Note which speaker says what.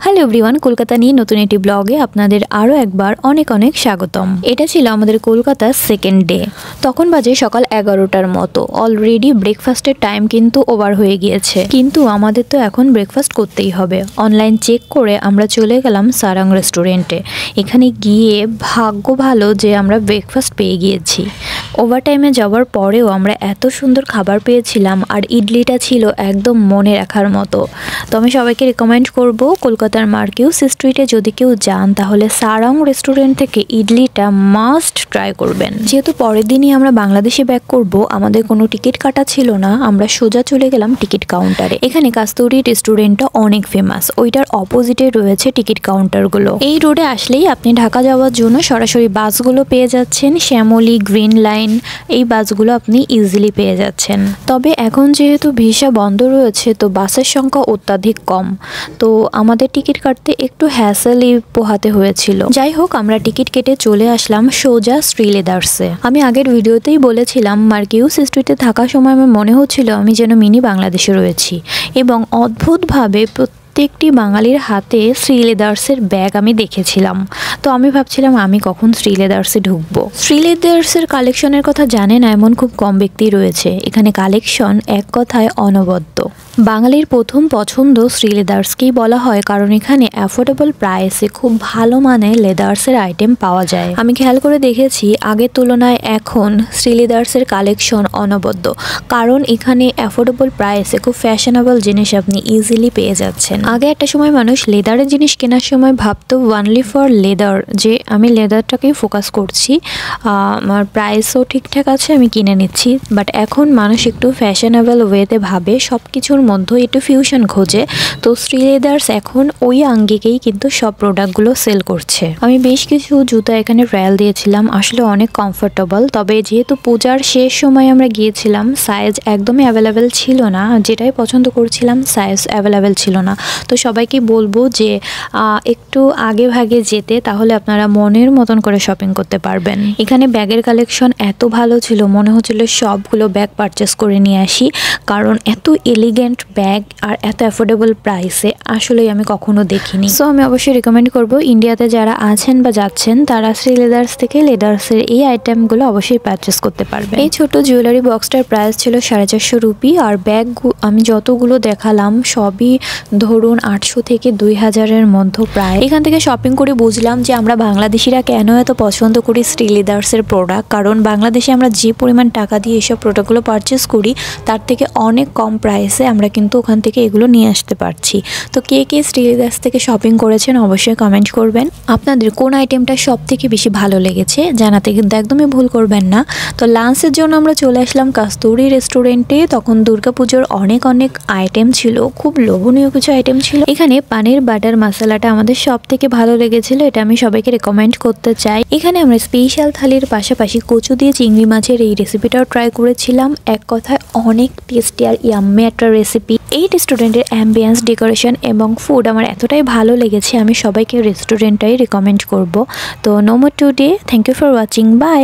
Speaker 1: Hello everyone, Kolkata নিয়ে নতুন একটি ব্লগে আপনাদের আরও একবার অনেক অনেক স্বাগতম। এটা ছিল আমাদের কলকাতার সেকেন্ড ডে। তখন বাজে সকাল 11টার মতো। অলরেডি ব্রেকফাস্টের টাইম কিন্তু ওভার হয়ে গিয়েছে, কিন্তু আমাদের তো এখন ব্রেকফাস্ট করতেই হবে। অনলাইন চেক করে আমরা চলে গেলাম সারাং রেস্টুরেন্টে। এখানে গিয়ে ভাগ্য ভালো যে আমরা ব্রেকফাস্ট পেয়ে গিয়েছি। ওভারটাইমে যাওয়ার পরেও আমরা এত সুন্দর খাবার পেয়েছিলাম, আর ইডলিটা ছিল একদম মনে রাখার মতো। তো আমি সবাইকে রেকমেন্ড করব, কলকাতার মার্কিউস স্ট্রিটে যদি কেউ যান তাহলে সারাং রেস্টুরেন্ট থেকে ইডলিটা মাস্ট ট্রাই করবেন। যেহেতু পরের দিনই আমরা বাংলাদেশে ব্যাক করব, আমাদের কোনো টিকিট কাটা ছিল না। আমরা সোজা চলে গেলাম টিকিট কাউন্টারে। এখানে কাস্তুরি রেস্টুরেন্টটা অনেক ফেমাস, ওইটার অপোজিটে রয়েছে টিকিট কাউন্টারগুলো। এই রোডে আসলেই আপনি ঢাকা যাওয়ার জন্য সরাসরি বাসগুলো পেয়ে যাচ্ছেন। শ্যামলী, গ্রিন লাইন, এই বাসগুলো আপনি ইজিলি পেয়ে যাচ্ছেন। তবে এখন যেহেতু ভিসা বন্ধ রয়েছে, তো বাসের সংখ্যা অত্যাধিক কম, তো আমাদের টিকিট কাটতে একটু হ্যাসেলই পোহাতে হয়েছিল। যাই হোক, আমরা টিকিট কেটে চলে আসলাম সোজা শ্রীলেদার্সে। আমি আগের ভিডিওতেই বলেছিলাম, মার্কিউস স্ট্রিটে থাকার সময় আমার মনে হচ্ছিল আমি যেন মিনি বাংলাদেশে রয়েছি, এবং অদ্ভুতভাবে প্রত্যেকটি বাঙালির হাতে শ্রীলেদার্সের ব্যাগ আমি দেখেছিলাম। তো আমি ভাবছিলাম আমি কখন শ্রীলেদার্সে ঢুকবো। শ্রীলেদার্সের কালেকশনের কথা জানে না এমন খুব কম ব্যক্তি রয়েছে। এখানে কালেকশন এক কথায় অনবদ্য। বাঙালির প্রথম পছন্দ শ্রীলেদার্সকেই বলা হয়, কারণ এখানে অ্যাফোর্ডেবল প্রাইসে খুব ভালো মানের লেদার্সের আইটেম পাওয়া যায়। আমি খেয়াল করে দেখেছি আগের তুলনায় এখন শ্রীলেদার্সের কালেকশন অনবদ্য, কারণ এখানে অ্যাফোর্ডেবল প্রাইসে খুব ফ্যাশনেবল জিনিস আপনি ইজিলি পেয়ে যাচ্ছেন। আগে একটা সময় মানুষ লেদারের জিনিস কেনার সময় ভাবতো ওয়ানলি ফর লেদার, যে আমি লেদারটাকেই ফোকাস করছি, আমার প্রাইসও ঠিকঠাক আছে, আমি কিনে নিচ্ছি। বাট এখন মানুষ একটু ফ্যাশনেবল ওয়েতে ভাবে, সব কিছুর মধ্যে একটু ফিউশন খোঁজে। তো শ্রীলেদার্স এখন ওই আঙ্গিকেই কিন্তু সব প্রোডাক্টগুলো সেল করছে। আমি বেশ কিছু জুতা এখানে ট্রায়াল দিয়েছিলাম, আসলে অনেক কমফোর্টেবল। তবে যেহেতু পূজার শেষ সময় আমরা গিয়েছিলাম, সাইজ একদমই অ্যাভেলেবেল ছিল না। যেটাই পছন্দ করছিলাম সাইজ অ্যাভেলেবেল ছিল না। তো সবাইকে বলবো যে একটু আগে ভাগে যেতে, তাহলে আপনারা মনের মতন করে শপিং করতে পারবেন। এখানে ব্যাগের কালেকশন এত ভালো ছিল, মনে হচ্ছিল সবগুলো ব্যাগ পারচেস করে নিয়ে আসি, কারণ এত এলিগেন্ট ব্যাগ আর এত অ্যাফোর্ডেবল প্রাইসে আসলেই আমি কখনো দেখিনি। সো আমি অবশ্যই রেকমেন্ড করব, ইন্ডিয়াতে যারা আছেন বা যাচ্ছেন তারা শ্রীলেদার্স থেকে লেদার্সের এই আইটেমগুলো অবশ্যই পারচেস করতে পারবেন। এই ছোট জুয়েলারি বক্সটার প্রাইস ছিল 450 রুপি, আর ব্যাগ আমি যতগুলো দেখালাম সবই ধরুন 800 থেকে 2000-এর মধ্যে প্রায়। এখান থেকে শপিং করে বুঝলাম যে আমরা বাংলাদেশিরা কেন এত পছন্দ করি শ্রীলেদার্সের প্রোডাক্ট, কারণ বাংলাদেশে আমরা যে পরিমাণ টাকা দিয়ে এসব প্রোডাক্টগুলো পারচেস করি তার থেকে অনেক কম প্রাইসে আমরা কিন্তু ওখান থেকে এগুলো নিয়ে আসতে পারছি। তো কে কে শ্রীলেদার্স থেকে শপিং করেছেন অবশ্যই কমেন্ট করবেন। আপনাদের কোন আইটেমটা সব থেকে বেশি ভালো লেগেছে জানাতে কিন্তু একদমই ভুল করবেন না। তো লাঞ্চের জন্য আমরা চলে আসলাম কাস্তুরি রেস্টুরেন্টে। তখন দুর্গাপুজোর অনেক আইটেম ছিল, খুব লোভনীয় কিছু আইটেম ছিল। এখানে পানির বাটার মশলাটা আমাদের সব থেকে ভালো লেগেছিল, এটা আমি সবাইকে রেকমেন্ড করতে চাই। এখানে আমরা স্পেশাল থালির পাশাপাশি কচু দিয়ে চিংড়ি মাছের এই রেসিপিটাও ট্রাই করেছিলাম। এক কথায় অনেক টেস্টি আর ইয়াম্মি একটা রেসিপি। এই রেস্টুরেন্টের অ্যাম্বিয়েন্স, ডেকোরেশন এবং ফুড আমার এতটাই ভালো লেগেছে, আমি সবাইকে রেস্টুরেন্টটাই রেকমেন্ড করব। তো no more today, thank you for watching, by.